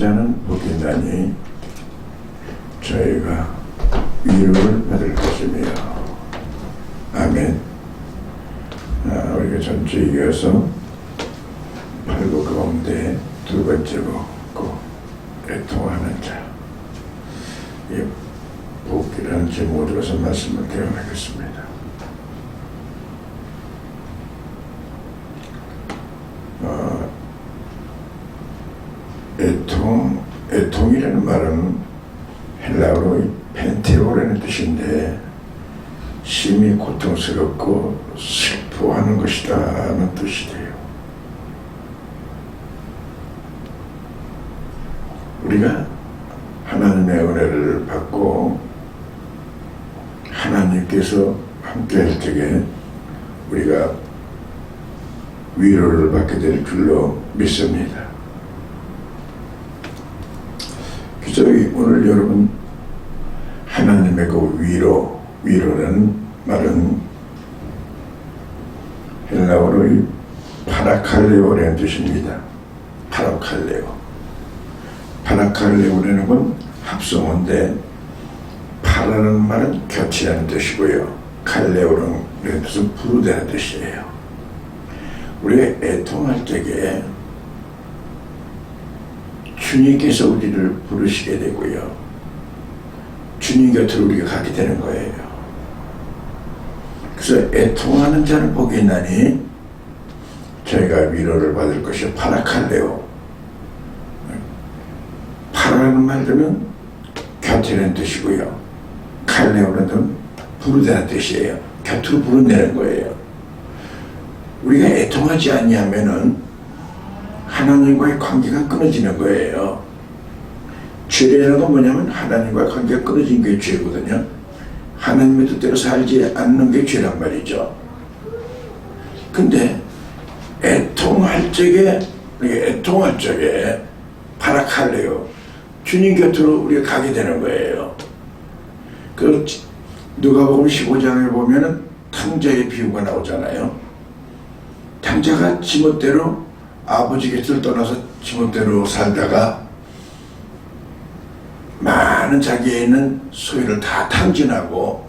자는 복이 있나니 저희가 위로를 받을 것이며. 아멘. 우리가 전주에 이어서 팔복 가운데 두 번째 복고 애통하는 자, 이 복이라는 제목으로 들어서 말씀을 개헌하겠습니다. 애통이라는 말은 헬라어로 펜테오라는 뜻인데 심히 고통스럽고 슬퍼하는 것이라는 뜻이 돼요. 우리가 하나님의 은혜를 받고 하나님께서 함께 할 적에 우리가 위로를 받게 될 줄로 믿습니다. 그래서 오늘 여러분 하나님의 그 위로라는 말은 헬라어로 파라칼레오라는 뜻입니다. 파라칼레오라는 건 합성어인데 파라는 말은 곁이라는 뜻이고요. 칼레오라는 뜻은 부르다는 뜻이에요. 우리가 애통할 때에 주님께서 우리를 부르시게 되고요. 주님 곁으로 우리가 가게 되는 거예요. 그래서 애통하는 자는 복이 있나니 저희가 위로를 받을 것이 파라칼레오. 파라는 말들은 곁이라는 뜻이고요. 칼레오는 부르다는 뜻이에요. 곁으로 부른다는 거예요. 우리가 애통하지 않냐면은 하나님과의 관계가 끊어지는 거예요. 죄라는 건 뭐냐면 하나님과의 관계가 끊어진 게 죄거든요. 하나님의 뜻대로 살지 않는 게 죄란 말이죠. 근데 애통할 적에 파라칼레오, 주님 곁으로 우리가 가게 되는 거예요. 그 누가복음 15장을 보면은 탕자의 비유가 나오잖아요. 탕자가 지멋대로 아버지 곁을 떠나서 지멋대로 살다가 많은 자기에 있는 소유를 다 탕진하고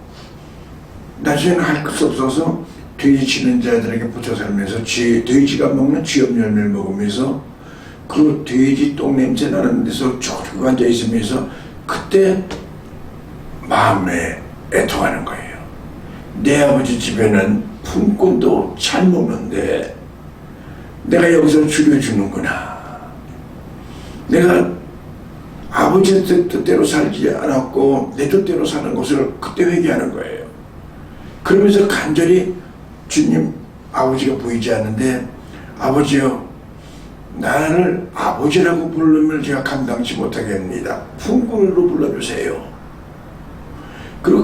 나중에는 할 것 없어서 돼지 치는 자들에게 붙여 살면서 돼지가 먹는 쥐염 열매를 먹으면서 그 돼지 똥 냄새 나는 데서 쪼르르 앉아 있으면서 그때 마음에 애통하는 거예요. 내 아버지 집에는 품꾼도 잘 먹는데 내가 여기서 줄여주는구나. 내가 아버지의 뜻대로 살지 않았고 내 뜻대로 사는 것을 그때 회개하는 거예요. 그러면서 간절히 주님, 아버지가 보이지 않는데 아버지요, 나를 아버지라고 부르면 제가 감당치 못하겠습니다. 품꾼으로 불러주세요. 그리고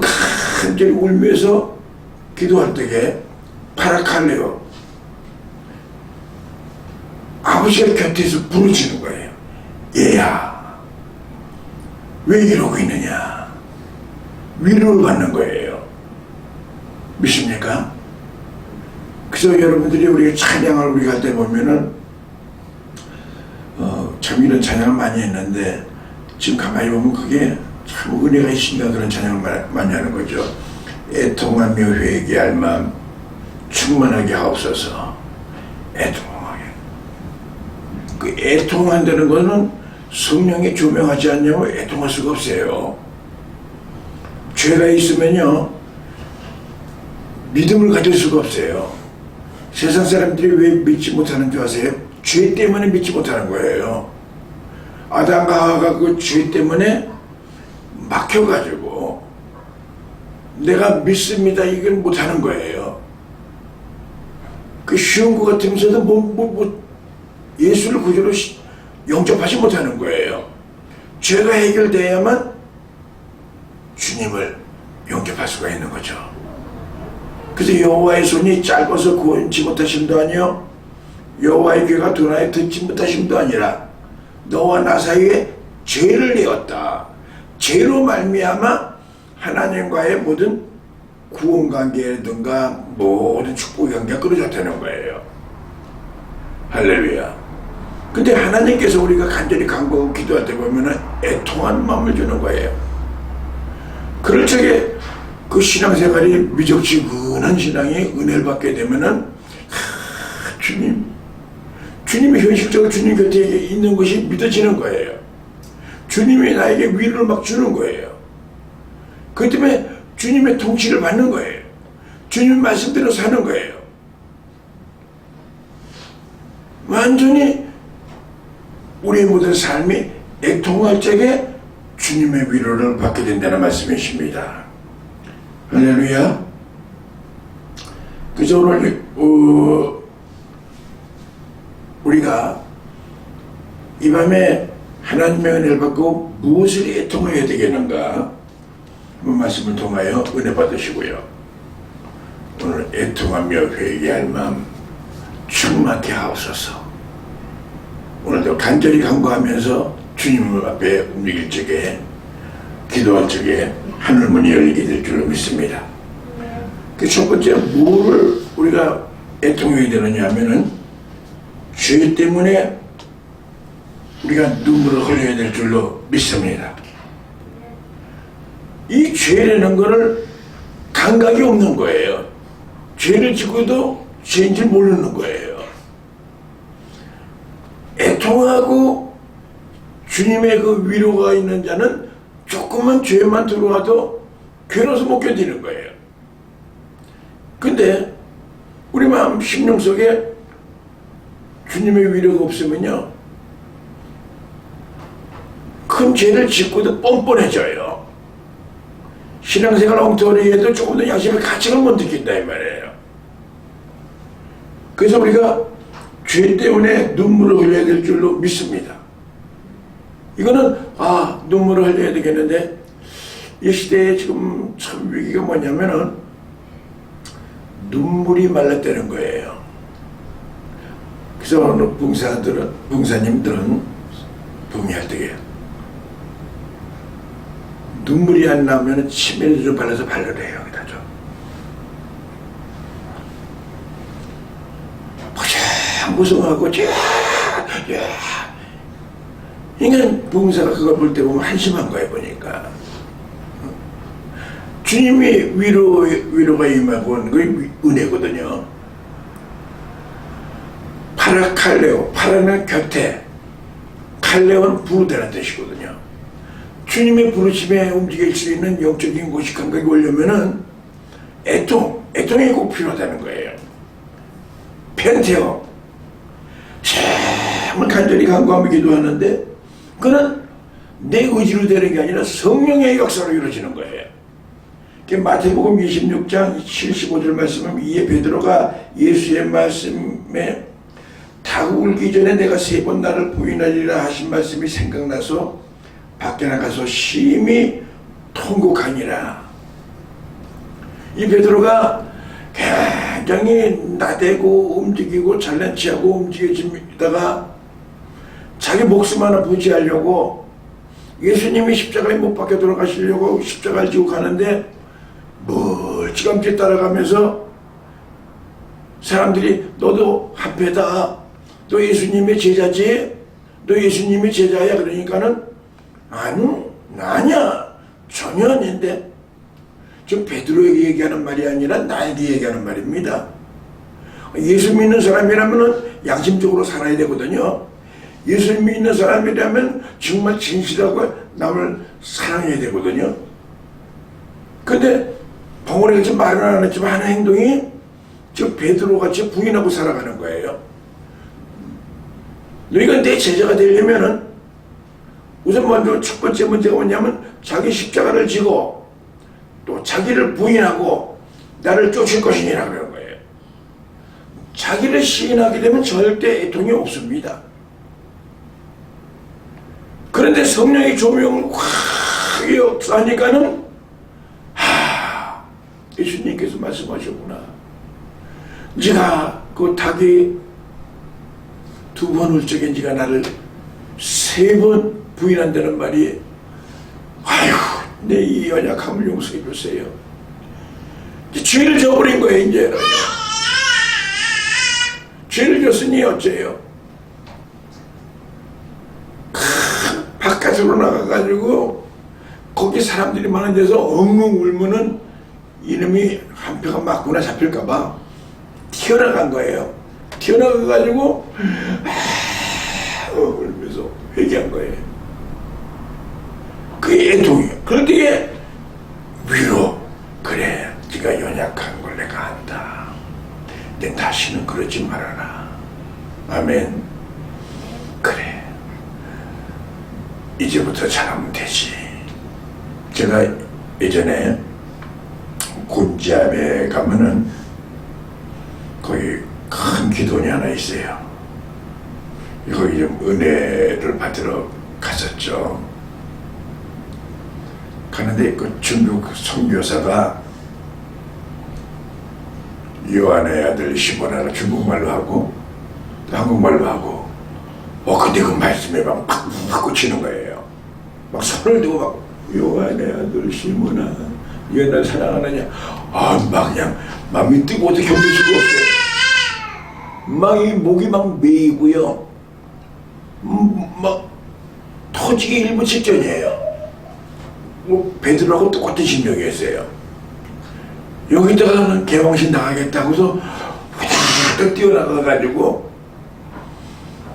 간절히 울면서 기도할 때에 파라칼레오, 아버지가 곁에서 부르시는 거예요. 얘야, 왜 이러고 있느냐. 위로를 받는 거예요. 믿습니까? 그래서 여러분들이 우리가 찬양을 우리가 할 때 보면은 참 이런 찬양을 많이 했는데 지금 가만히 보면 그게 참 은혜가 있으니까 그런 찬양을 많이 하는 거죠. 애통하며 회개할 마음 충만하게 하옵소서. 애통하게. 그 애통한다는 거는 성령이 조명하지 않냐고 애통할 수가 없어요. 죄가 있으면요 믿음을 가질 수가 없어요. 세상 사람들이 왜 믿지 못하는 줄 아세요? 죄 때문에 믿지 못하는 거예요. 아담과 하와가 그 죄 때문에 막혀가지고 내가 믿습니다 이건 못하는 거예요. 그 쉬운 것 같으면서도 예수를 구주로 영접하지 못하는 거예요. 죄가 해결돼야만 주님을 영접할 수가 있는 거죠. 그래서 여호와의 손이 짧아서 구원치 못하심도 아니요 여호와의 귀가 둔하여 듣지 못하심도 아니라 너와 나 사이에 죄를 내었다. 죄로 말미암아 하나님과의 모든 구원관계라든가 모든 축복의 관계가 끊어졌다는 거예요. 할렐루야. 근데 하나님께서 우리가 간절히 간구하고 기도할 때 보면은 애통한 마음을 주는 거예요. 그럴 적에 그 신앙생활이 미적지근한 신앙이 은혜를 받게 되면은 주님이 현실적으로 주님 곁에 있는 것이 믿어지는 거예요. 주님이 나에게 위로를 막 주는 거예요. 그렇기 때문에 주님의 통치를 받는 거예요. 주님 말씀대로 사는 거예요. 완전히 우리의 모든 삶이 애통할 적에 주님의 위로를 받게 된다는 말씀이십니다. 할렐루야. 그래서 오늘 우리가 이 밤에 하나님의 은혜를 받고 무엇을 애통해야 되겠는가 한번 말씀을 통하여 은혜 받으시고요. 오늘 애통하며 회개할 마음 충만케 하옵소서. 오늘도 간절히 간구하면서 주님 앞에 움직일 적에 기도할 적에 하늘문이 열리게 될 줄로 믿습니다. 그 첫 번째 뭐를 우리가 애통해야 되느냐 하면은 죄 때문에 우리가 눈물을 흘려야 될 줄로 믿습니다. 이 죄라는 것을 감각이 없는 거예요. 죄를 짓고도 죄인 줄 모르는 거예요. 애통하고 주님의 그 위로가 있는 자는 조금만 죄만 들어와도 괴로워서 못 견디는 거예요. 근데 우리 마음 심령 속에 주님의 위로가 없으면요 큰 죄를 짓고도 뻔뻔해져요. 신앙생활 엉터리 해도 조금 더 양심의 가책을 못 느낀다 이 말이에요. 그래서 우리가 죄 때문에 눈물을 흘려야 될 줄로 믿습니다. 이거는 눈물을 흘려야 되겠는데 이 시대에 지금 참 위기가 뭐냐면은 눈물이 말랐다는 거예요. 그래서 어느 봉사님들은 동의할 때에 눈물이 안 나오면 치매를 좀 발라서 바르래요. 여기다 좀. 무성하고 인간 봉사가 그걸 볼 때 보면 한심한 거예요. 보니까 주님이 위로가 임하고 그게 은혜거든요. 파라칼레오, 파라는 곁에, 칼레오는 부르다는 뜻이거든요. 주님의 부르심에 움직일 수 있는 영적인 곳이 감각이 오려면은 애통이 꼭 필요하다는 거예요. 펜테오, 정말 간절히 간구하며 기도하는데 그는 내 의지로 되는 게 아니라 성령의 역사로 이루어지는 거예요. 마태복음 26장 75절 말씀은 이에 베드로가 예수의 말씀에 닭 울기 전에 내가 3번 나를 부인하리라 하신 말씀이 생각나서 밖에 나가서 심히 통곡하니라. 이 베드로가 굉장히 나대고 움직이고 잘난 체하고 움직여지다가 자기 목숨 하나 부지하려고 예수님이 십자가에 못 박혀 돌아가시려고 십자가를 지고 가는데 멀찌감치 따라가면서 사람들이 너도 합해다. 너 예수님의 제자지? 너 예수님의 제자야? 그러니까는 아니야. 전혀 아닌데. 지금 베드로에게 얘기하는 말이 아니라 나에게 얘기하는 말입니다. 예수 믿는 사람이라면 양심적으로 살아야 되거든요. 예수 믿는 사람이라면 정말 진실하고 남을 사랑해야 되거든요. 근데 벙어리가 지금 말은 안 했지만 하는 행동이 저 베드로같이 부인하고 살아가는 거예요. 너희가 내 제자가 되려면은 우선 먼저 첫 번째 문제가 뭐냐면 자기 십자가를 지고 또 자기를 부인하고 나를 쫓을 것이니라 그러는 거예요. 자기를 시인하게 되면 절대 애통이 없습니다. 그런데 성령의 조명을 확 역사하니까는 예수님께서 말씀하셨구나. 네가 그 닭이 2번 울 적에 네가 나를 3번 부인한다는 말이 내 이 연약함을 용서해 주세요. 죄를 져버린 거예요. 이제 죄를 졌으니 어째요? 바깥으로 나가가지고 거기 사람들이 많은 데서 엉엉 울면은 이놈이 한 표가 맞구나 잡힐까봐 튀어나간 거예요. 튀어나가가지고 울면서 회개한 거예요. 그게 애통이에요. 그런데 위로, 그래 네가 연약한 걸 내가 안다. 내 다시는 그러지 말아라. 아멘. 그래 이제부터 잘하면 되지. 제가 예전에 곤지암에 가면은 거기 큰 기도원이 하나 있어요. 거기 좀 은혜를 받으러 갔었죠. 가는데 그 중국 선교사가 요한의 아들 시몬하고 중국말로 하고 또 한국말로 하고 근데 그 말씀에 막 꽂히는 거예요. 막 손을 들고 막 요한의 아들 시몬아 네가 날 사랑하느냐. 막 그냥 마음이 뜨고 어떻게 견딜 수가 없어요. 막 이 목이 막 메이고요. 막 터지기 일부 직전이에요. 뭐 베드로하고 똑같은 심정이었어요. 여기다가는 개방신 당하겠다고서 후다닥 뛰어나가가지고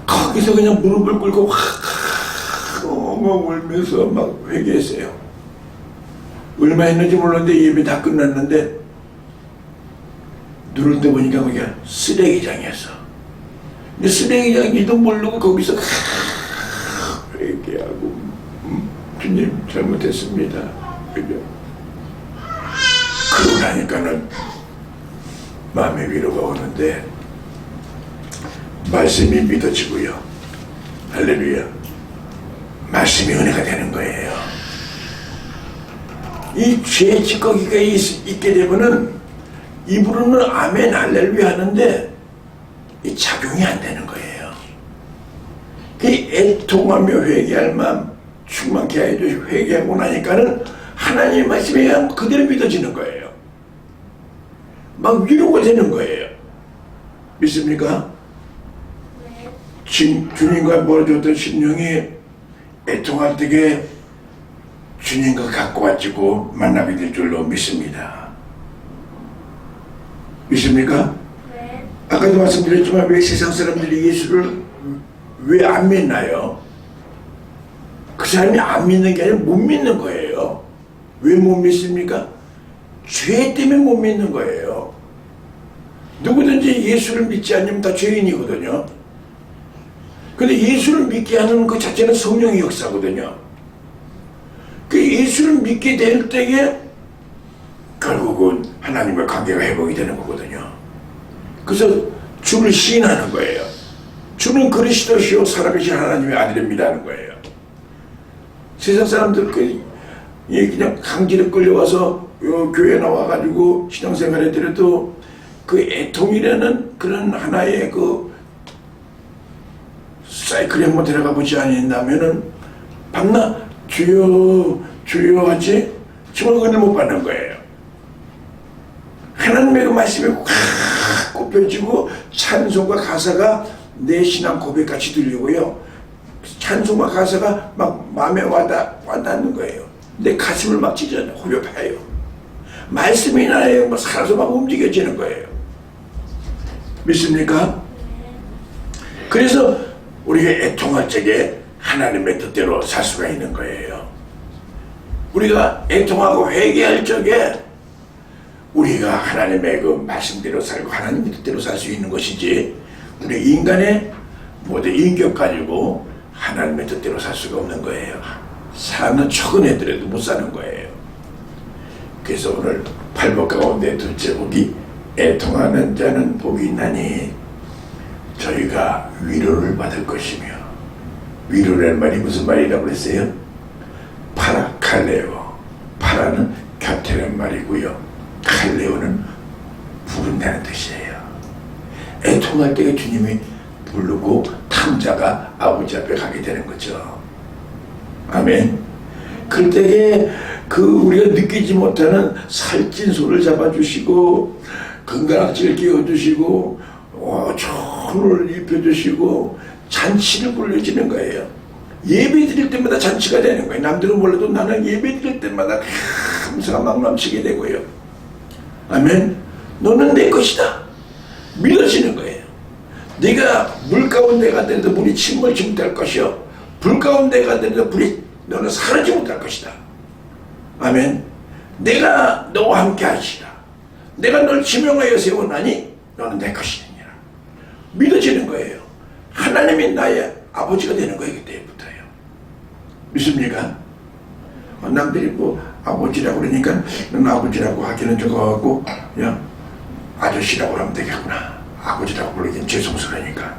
거기서 그냥 무릎을 꿇고 엉엉 울면서 막 회개했어요. 얼마 했는지 몰랐는데 예배 다 끝났는데 눈을 떠보니까 거기가 쓰레기장이었어. 근데 쓰레기장인지도 모르고 거기서 회개하고 주님 잘못했습니다. 그죠? 그러고 나니까는 마음의 위로가 오는데 말씀이 믿어지고요. 할렐루야. 말씀이 은혜가 되는 거예요. 이 죄의 찌꺼기가 있게 되면은 입으로는 아멘 할렐루야 하는데 이 작용이 안 되는 거예요. 그 애통하며 회개할 마음 충만케 하여 주시고 회개하고 나니까는 하나님의 말씀이 그대로 믿어지는 거예요. 막 위로가 되는 거예요. 믿습니까? 네. 주님과 멀어졌던 심령이 애통할 때에 주님과 가까워지고 만나게 될 줄로 믿습니다. 믿습니까? 네. 아까도 말씀드렸지만 왜 세상 사람들이 예수를 왜 안 믿나요? 그 사람이 안 믿는 게 아니라 못 믿는 거예요. 왜 못 믿습니까? 죄 때문에 못 믿는 거예요. 누구든지 예수를 믿지 않으면 다 죄인이거든요. 근데 예수를 믿게 하는 것 자체는 성령의 역사거든요. 그 예수를 믿게 될 때에 결국은 하나님과 관계가 회복이 되는 거거든요. 그래서 주를 시인하는 거예요. 주는 그리스도시요 살아계신 하나님의 아들입니다 하는 거예요. 세상 사람들 그냥 강제로 끌려와서 교회 나와가지고 신앙생활 했더라도 그 애통이라는 그런 하나의 그 사이클에 한번 들어가 보지 않는다면은 밤낮 주여 주여 하지 정말 은혜 못 받는 거예요. 하나님의 그 말씀이 확 꼽혀지고 찬송과 가사가 내 신앙 고백같이 들리고요. 찬송과 가사가 막 마음에 와닿는 거예요. 내 가슴을 막 찢어요. 후벼파요. 말씀이 나에 막 살아서 막 움직여지는 거예요. 믿습니까? 그래서 우리가 애통할 적에 하나님의 뜻대로 살 수가 있는 거예요. 우리가 애통하고 회개할 적에 우리가 하나님의 그 말씀대로 살고 하나님의 뜻대로 살 수 있는 것이지 우리 인간의 모든 인격 가지고 하나님의 뜻대로 살 수가 없는 거예요. 사는 척은 애들에도 못 사는 거예요. 그래서 오늘 8복 가운데 둘째 복이 애통하는 자는 복이 있나니 저희가 위로를 받을 것이며, 위로라는 말이 무슨 말이라고 그랬어요? 파라칼레오. 파라는 곁에는 말이고요, 칼레오는 부른다는 뜻이에요. 애통할 때 주님이 부르고 탐자가 아버지 앞에 가게 되는 거죠. 아멘. 그럴 때에 우리가 느끼지 못하는 살찐 손을 잡아주시고 건강악지를 끼워주시고 천을 입혀주시고 잔치를 불러주는 거예요. 예배 드릴 때마다 잔치가 되는 거예요. 남들은 몰라도 나는 예배 드릴 때마다 감사가 막 넘치게 되고요. 아멘. 너는 내 것이다. 믿어지는 거예요. 네가 물 가운데 가더라도 물이 침몰치 못할 것이요, 불 가운데 가더라도 불이 너는 사라지지 못할 것이다. 아멘. 내가 너와 함께 하시라. 내가 널 지명하여 세우나니 너는 내 것이니라. 믿어지는 거예요. 하나님이 나의 아버지가 되는 거예요. 그때부터요. 믿습니까? 남들이 뭐 아버지라고 그러니까 넌 아버지라고 하기는 저거 같고, 야, 아저씨라고 하면 되겠구나. 아버지라고 부르긴 죄송스러우니까.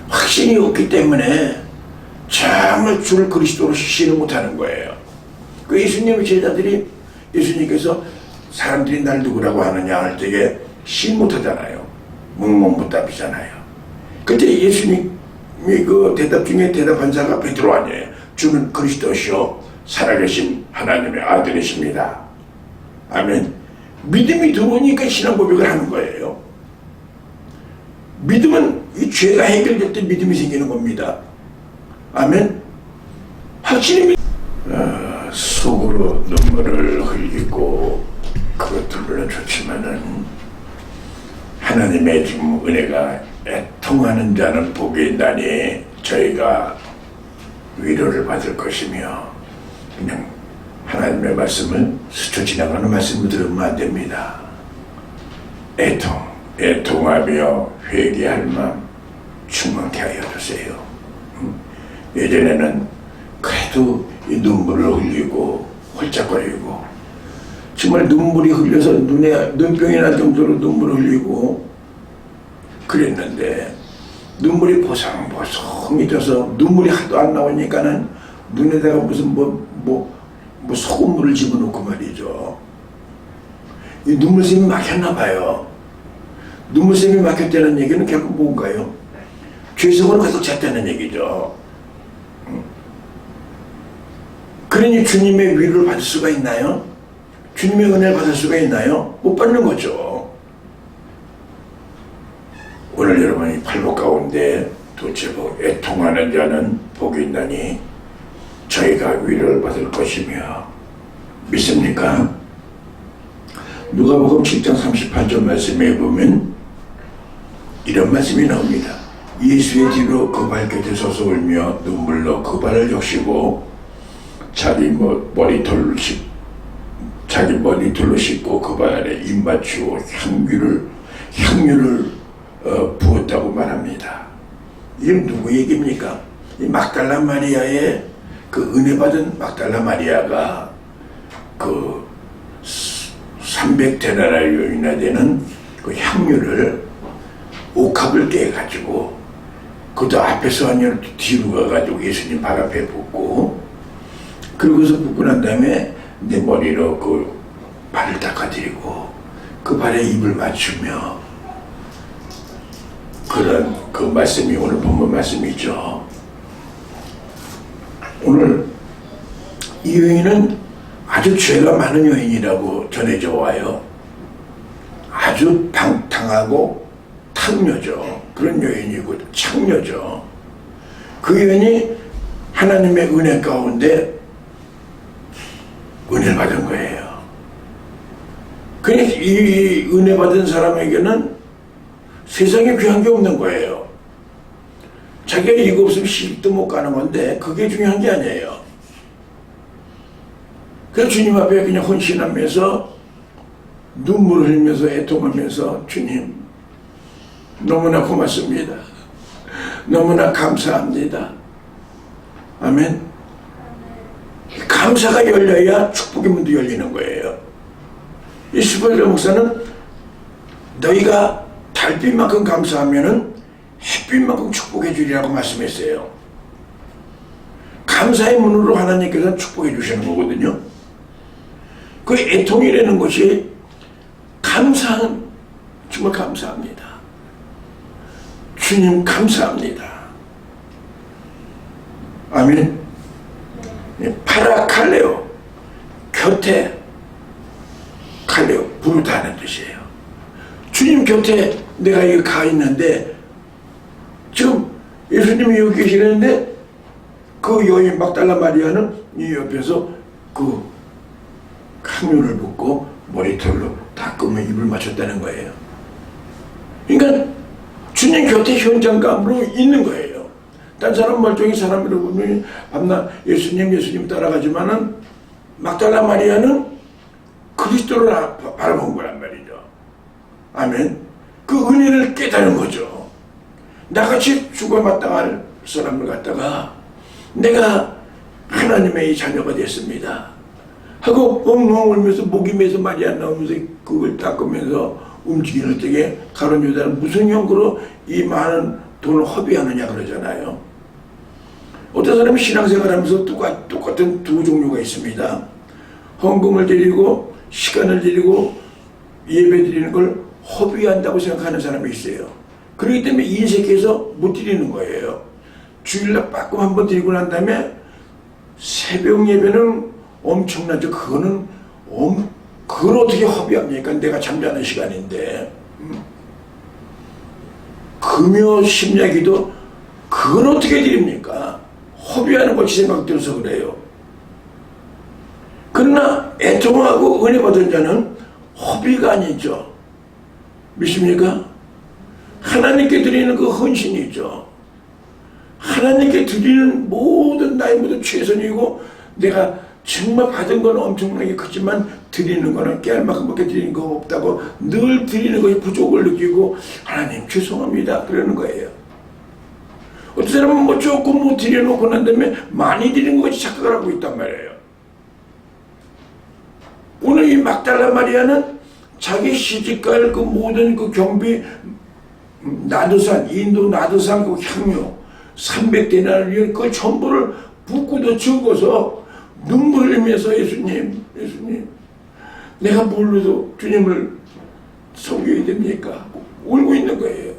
확신이 없기 때문에 정말 주를 그리스도로 신을 못하는 거예요. 그 예수님의 제자들이, 예수님께서 사람들이 날 누구라고 하느냐 할 때에 신 못하잖아요. 묵묵부답이잖아요. 그때 예수님이 그 대답 중에 대답한 자가 베드로 아니에요. 주는 그리스도시요 살아계신 하나님의 아들이십니다. 아멘. 믿음이 들어오니까 신앙 고백을 하는 거예요. 믿음은 이 죄가 해결될 때 믿음이 생기는 겁니다. 아멘. 확실히 속으로 눈물을 흘리고 그것들은 좋지만은 하나님의 지금 은혜가 애통하는 자는 복이 있나니 저희가 위로를 받을 것이며, 그냥 하나님의 말씀을 스쳐 지나가는 말씀을 들으면 안 됩니다. 애통하며 회개할 마음 충만케 하여 주세요. 예전에는 그래도 이 눈물을 흘리고 홀짝거리고 정말 눈물이 흘려서 눈병이 날 정도로 눈물을 흘리고 그랬는데, 눈물이 보송보송이 져서 눈물이 하도 안 나오니까는 눈에다가 무슨 소금물을 집어넣고 말이죠. 이 눈물샘이 막혔나 봐요. 눈물샘이 막혔다는 얘기는 결국 뭔가요? 죄성으로 가득 찼다는 얘기죠. 그러니 주님의 위로를 받을 수가 있나요? 주님의 은혜를 받을 수가 있나요? 못 받는 거죠. 오늘 여러분이 팔복 가운데 도대체 애통하는 자는 복이 있나니 저희가 위로를 받을 것이며, 믿습니까? 누가복음 7장 38절 말씀에 보면 이런 말씀이 나옵니다. 예수의 뒤로 그 발곁에 서서 울며 눈물로 그 발을 적시고 자기 머리털로 씻고 그 발에 입 맞추고 향유를 부었다고 말합니다. 이건 누구 얘기입니까? 이 막달라 마리아의 그 은혜 받은 막달라 마리아가 그 300데나리온이나 되는 그 향유를 옥합을 깨가지고 그것도 앞에서 아니라 뒤로 가가지고 예수님 발 앞에 붓고, 그러고서 붓고 난 다음에 내 머리로 그 발을 닦아드리고 그 발에 입을 맞추며, 그런 그 말씀이 오늘 본문 말씀이죠. 오늘 이 여인은 아주 죄가 많은 여인이라고 전해져 와요. 아주 방탕하고 탕녀죠. 그런 여인이고 창녀죠. 그 여인이 하나님의 은혜 가운데 은혜를 받은 거예요. 그러니까 이 은혜 받은 사람에게는 세상에 귀한 게 없는 거예요. 자기가 이거 없으면 시집도 못 가는 건데 그게 중요한 게 아니에요. 그래서 주님 앞에 그냥 헌신하면서 눈물을 흘리면서 애통하면서, 주님 너무나 고맙습니다. 너무나 감사합니다. 아멘. 감사가 열려야 축복의 문도 열리는 거예요. 이 스벌저 목사는 너희가 달빛만큼 감사하면은 햇빛만큼 축복해 주리라고 말씀했어요. 감사의 문으로 하나님께서는 축복해 주시는 거거든요. 그 애통이라는 것이 정말 감사합니다. 주님 감사합니다. 아멘. 파라칼레오, 곁에 칼레오, 부르다는 뜻이에요. 주님 곁에 내가 여기 가 있는데, 지금 예수님이 여기 계시는데 그 여인 막달라 마리아는 이 옆에서 그 향료를 붓고 머리털로 닦으며 입을 맞췄다는 거예요. 그러니까 주님 곁에 현장감으로 있는 거예요. 딴 사람 멀쩡히 사람으로 보면 밤낮 예수님 따라가지만은 막달라 마리아는 그리스도를 바라본 거란 말이죠. 아멘. 그 은혜를 깨달은 거죠. 나같이 죽어 마땅할 사람을 갖다가 내가 하나님의 자녀가 됐습니다 하고 엉엉 울면서 목이 메서 말이 안 나오면서 그걸 닦으면서 움직이는 때에 가룟 유다는 무슨 용구로 이 많은 돈을 허비하느냐 그러잖아요. 어떤 사람은 신앙생활하면서 똑같은 두 종류가 있습니다. 헌금을 드리고 시간을 드리고 예배 드리는 걸 허비한다고 생각하는 사람이 있어요. 그렇기 때문에 인색해서 못 드리는 거예요. 주일날 빠끔 한번 드리고 난 다음에 새벽 예배는 엄청나죠. 그걸 어떻게 허비합니까? 내가 잠자는 시간인데. 금요 심야기도 그걸 어떻게 드립니까? 허비하는 것이 생각 들어서 그래요. 그러나 애통하고 은혜 받은 자는 허비가 아니죠. 믿습니까? 하나님께 드리는 그 헌신이죠. 하나님께 드리는 모든 나의 모든 최선이고 내가 정말 받은 건 엄청나게 크지만 드리는 거는 깨알 만큼밖에 드리는 거 없다고 늘 드리는 것이 부족을 느끼고 하나님 죄송합니다 그러는 거예요. 어떤 사람은 뭐 조금 못 드려놓고 난 다음에 많이 드리는 것이 착각을 하고 있단 말이에요. 오늘 이 막달라 마리아는 자기 시집갈 그 모든 그 경비 나드산 인도 나드산 그 향료 300데나리온 그 전부를 붓고도 적어서 눈물을 흘리면서 예수님 내가 뭘로도 주님을 섬겨야 됩니까? 울고 있는 거예요.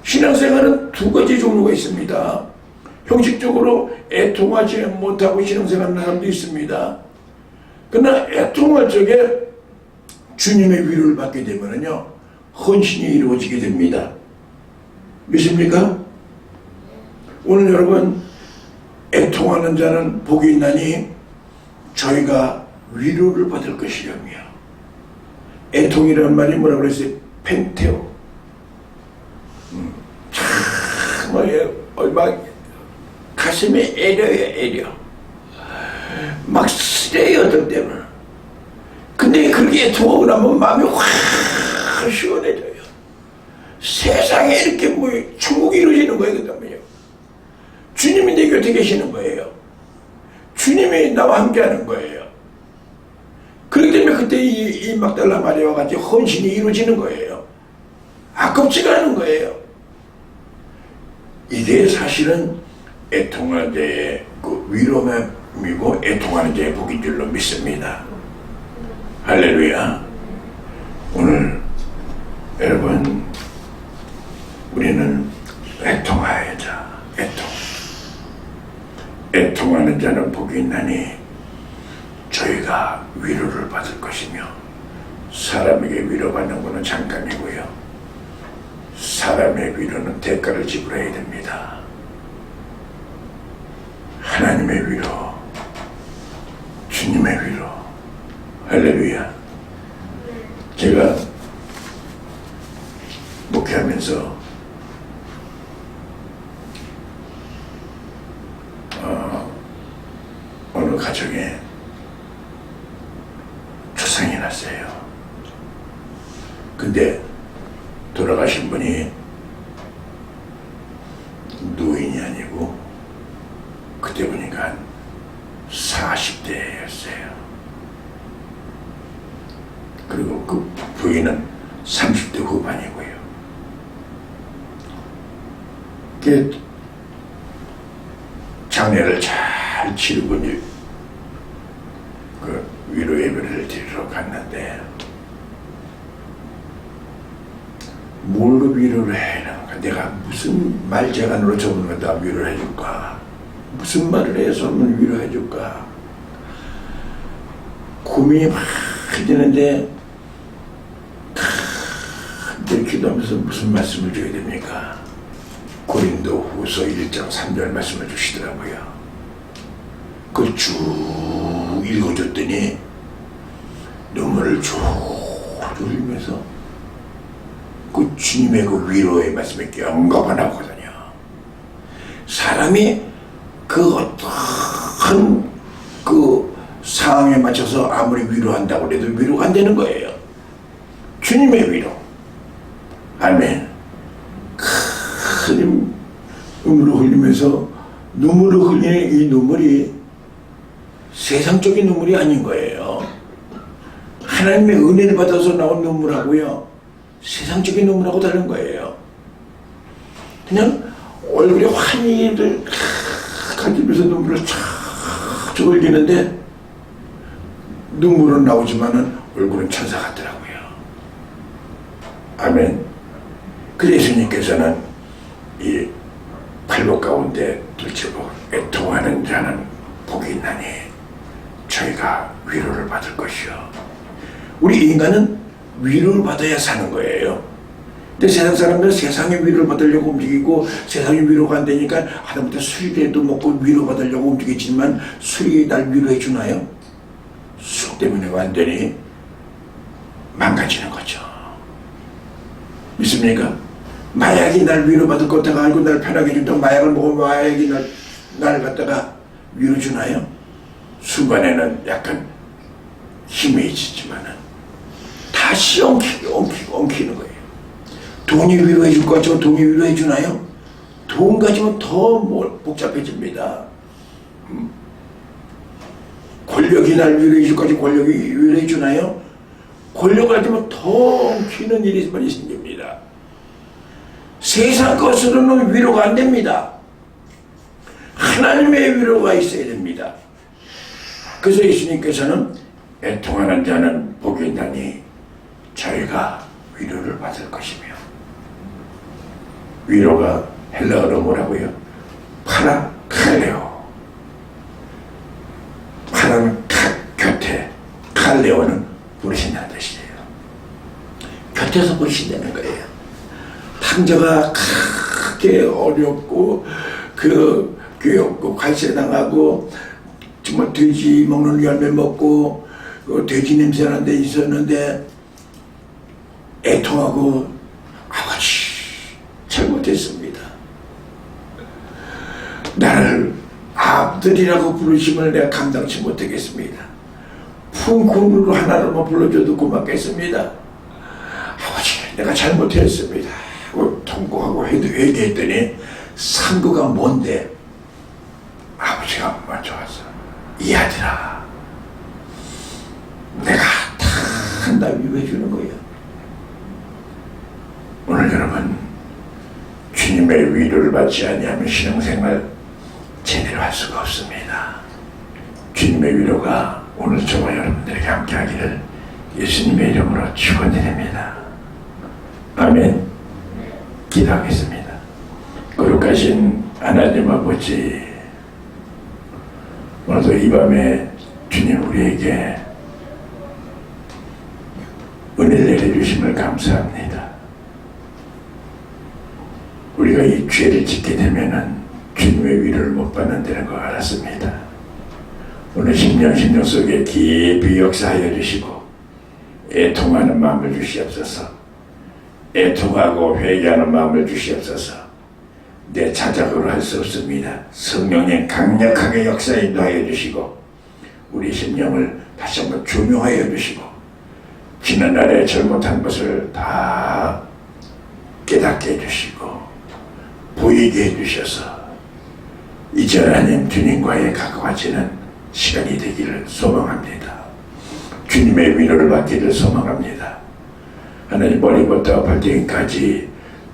신앙생활은 두 가지 종류가 있습니다. 형식적으로 애통하지 못하고 신앙생활하는 사람도 있습니다. 그러나 애통할 적에 주님의 위로를 받게 되면요 헌신이 이루어지게 됩니다. 믿습니까? 오늘 여러분 애통하는 자는 복이 있나니 저희가 위로를 받을 것이라며. 애통이라는 말이 뭐라고 그랬어요? 펜테오. 참 막 가슴이 애려 막 쓰레요 어떨 때는. 근데 그렇게 애통하고 나면 마음이 확 시원해져요. 세상에 이렇게 뭐 천국이 이루어지는 거예요. 그다음에요 주님이 내 곁에 계시는 거예요. 주님이 나와 함께 하는 거예요. 그렇기 때문에 그때 이 막달라 마리아와 같이 헌신이 이루어지는 거예요. 아깝지가 않은 거예요. 이게 사실은 애통할 때의 그 위로감이고 애통하는 자의 복인 줄로 믿습니다. 할렐루야. 오늘 여러분 우리는 애통하여자. 애통하는 자는 복이 있나니 저희가 위로를 받을 것이며. 사람에게 위로받는 것은 잠깐이고요 사람의 위로는 대가를 지불해야 됩니다. 하나님의 위로, 주님의 위로. 할렐루야. 제가 목회하면서 어느 가정에 초상이 났어요. 근데 돌아가신 분이 노인이 아니고 그때 보니까 한 40대였어요. 그리고 그 부인은 30대 후반이고요. 장례를 잘 치르고 이제 그 위로 예배를 드리러 갔는데 뭘로 위로를 해야 내가 무슨 말재간으로 저분을 갖다 위로를 해줄까? 무슨 말을 해서 위로해 줄까? 고민이 막 되는데 늘 기도하면서 무슨 말씀을 줘야 됩니까? 고린도 후서 1장 3절 말씀을 주시더라고요. 그걸 쭉 읽어줬더니 눈물을 쭉 흘리면서 그 주님의 그 위로의 말씀에 영감을 나오거든요. 사람이 그 어떤 그 상황에 맞춰서 아무리 위로한다고 해도 위로가 안 되는 거예요. 주님의 위로. 아멘. 큰 눈물을 흘리면서 눈물을 흘리는 이 눈물이 세상적인 눈물이 아닌 거예요. 하나님의 은혜를 받아서 나온 눈물하고요, 세상적인 눈물하고 다른 거예요. 그냥 얼굴에 환희를 가지면서 눈물을 쫙 흘리는데 눈물은 나오지만은 얼굴은 천사 같더라고요. 아멘. 그래서 예수님께서는 이 팔복 가운데 들치고 애통하는 자는 복이 있나니 저희가 위로를 받을 것이요. 우리 인간은 위로를 받아야 사는 거예요. 근데 세상 사람들은 세상의 위로를 받으려고 움직이고 세상의 위로가 안 되니까 하다못해 술이라도 먹고 위로받으려고 움직이지만 술이 날 위로해 주나요? 술 때문에 완전히 망가지는 거죠. 믿습니까? 마약이 날 위로받을 것다가 알고 날 편하게 준다고 마약을 먹으면 마약이 날 갖다가 위로 주나요? 순간에는 약간 희미해지지만은 다시 엉키는 거예요. 돈이 위로해 줄 것 같지만 돈이 위로해 주나요? 돈 가지면 더 복잡해집니다. 권력이 날 위로해 줄 것 같지만 권력이 위로해 주나요? 권력을 가지면 더 엉키는 일이 많이 생깁니다. 세상 것으로는 위로가 안 됩니다. 하나님의 위로가 있어야 됩니다. 그래서 예수님께서는 애통하는 자는 복이 있나니 저희가 위로를 받을 것이며, 위로가 헬라어로 뭐라고요? 파라칼레오. 파라는 곁에, 칼레오는 부르신다는 뜻이에요. 곁에서 부르신다는 거예요. 탕자가 크게 어렵고 괴롭고 갈세당하고 정말 돼지 먹는 열매 먹고 돼지 냄새 나는 데 있었는데 애통하고 아버지 잘못했습니다. 나를 아들이라고 부르심을 내가 감당치 못하겠습니다. 품꾼으로 하나로만 불러줘도 고맙겠습니다. 아버지 내가 잘못했습니다 하고 통곡하고 회개했더니 상고가 뭔데 아버지가 먼저 와서 이 아들아 내가 다 한다 위로해 주는 거예요. 오늘 여러분 주님의 위로를 받지 아니하면 신앙생활 제대로 할 수가 없습니다. 주님의 위로가 오늘 저와 여러분들에게 함께 하기를 예수님의 이름으로 축원드립니다. 아멘. 기도하겠습니다. 거룩하신 하나님 아버지, 오늘도 이 밤에 주님 우리에게 은혜를 내려주심을 감사합니다. 우리가 이 죄를 짓게 되면은 주님의 위로를 못 받는다는 걸 알았습니다. 오늘 심령 속에 깊이 역사하여 주시고 애통하는 마음을 주시옵소서. 애통하고 회개하는 마음을 주시옵소서. 내 자작으로 할 수 없습니다. 성령님 강력하게 역사 인도하여 주시고 우리 심령을 다시 한번 조명하여 주시고 지난날에 잘못한 것을 다 깨닫게 해주시고 보이게 해주셔서 이제 하나님 주님과의 가까워지는 시간이 되기를 소망합니다. 주님의 위로를 받기를 소망합니다. 하나님 머리부터 발등까지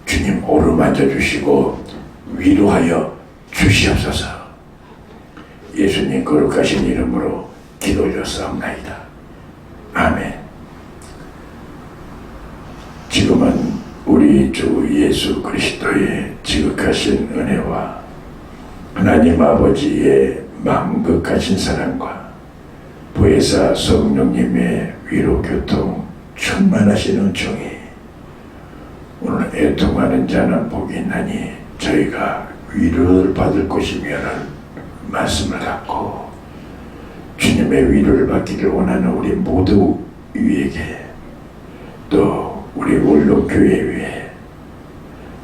주님 오르만져 주시고 위로하여 주시옵소서. 예수님 거룩하신 이름으로 기도드렸사옵나이다. 아멘. 지금은 우리 주 예수 그리스도의 지극하신 은혜와 하나님 아버지의 만극하신 사랑과 보혜사 성령님의 위로 교통 충만하신 은총이 오늘 애통하는 자는 복이 있나니 저희가 위로를 받을 것이며는 말씀을 갖고 주님의 위로를 받기를 원하는 우리 모두 위에게, 또 우리 원로교회 위에,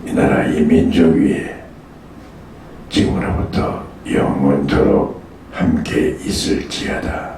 이 나라 이 민족 위에 지금으로부터 영원토록 함께 있을지어다.